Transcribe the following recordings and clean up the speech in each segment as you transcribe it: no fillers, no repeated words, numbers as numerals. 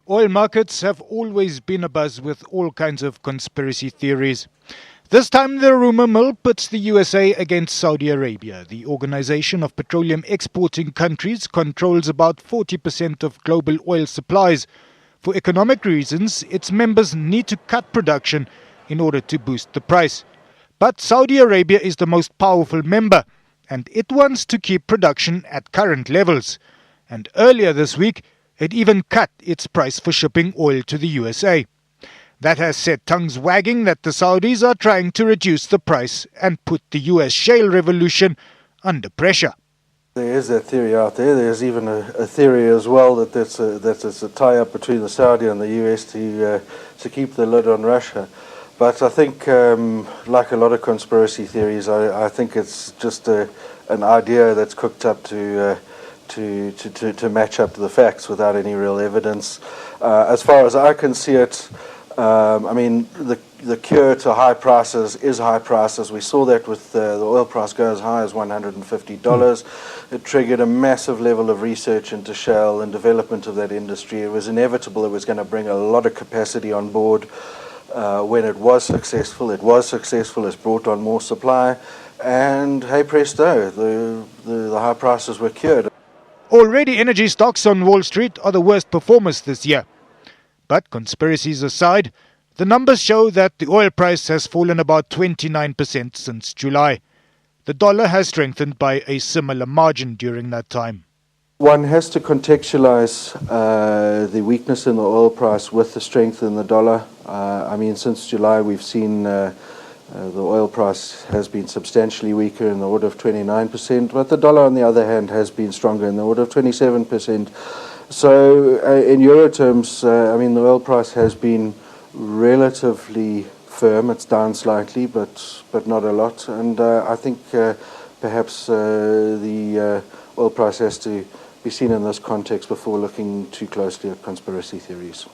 Oil markets have always been abuzz with all kinds of conspiracy theories. This time the rumor mill pits the USA against Saudi Arabia. The Organization of Petroleum Exporting Countries controls about 40% of global oil supplies. For economic reasons, its members need to cut production in order to boost the price. But Saudi Arabia is the most powerful member, and it wants to keep production at current levels. And earlier this week, it even cut its price for shipping oil to the USA. That has set tongues wagging that the Saudis are trying to reduce the price and put the US shale revolution under pressure. There is that theory out there. There's even a theory as well that it's a tie-up between the Saudi and the US to keep the lid on Russia. But I think, like a lot of conspiracy theories, I think it's just an idea that's cooked up to match up to the facts without any real evidence. As far as I can see it, I mean, the cure to high prices is high prices. We saw that with the oil price go as high as $150. It triggered a massive level of research into shale and development of that industry. It was inevitable it was going to bring a lot of capacity on board. When it was successful, it's brought on more supply, and hey presto, the high prices were cured. Already energy stocks on Wall Street are the worst performers this year. But conspiracies aside, the numbers show that the oil price has fallen about 29% since July. The dollar has strengthened by a similar margin during that time. One has to contextualize the weakness in the oil price with the strength in the dollar. I mean, since July we've seen the oil price has been substantially weaker in the order of 29%, but the dollar on the other hand has been stronger in the order of 27%. So in euro terms, I mean, the oil price has been relatively firm. It's down slightly, but not a lot. And I think perhaps the oil price has to be seen in this context before looking too closely at conspiracy theories.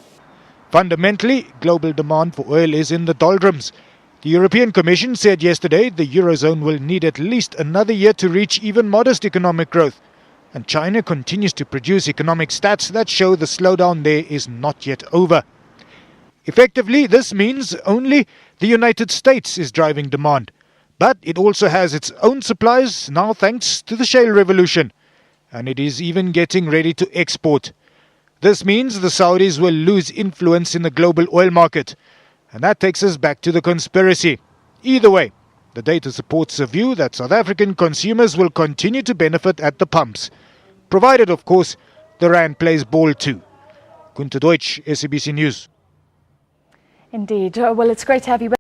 Fundamentally, global demand for oil is in the doldrums. The European Commission said yesterday the Eurozone will need at least another year to reach even modest economic growth. And China continues to produce economic stats that show the slowdown there is not yet over. Effectively, this means only the United States is driving demand. But it also has its own supplies now thanks to the shale revolution. And it is even getting ready to export. This means the Saudis will lose influence in the global oil market. And that takes us back to the conspiracy. Either way, the data supports a view that South African consumers will continue to benefit at the pumps. Provided, of course, the rand plays ball too. Gunter Deutsch, SABC News. Indeed. Well, it's great to have you back.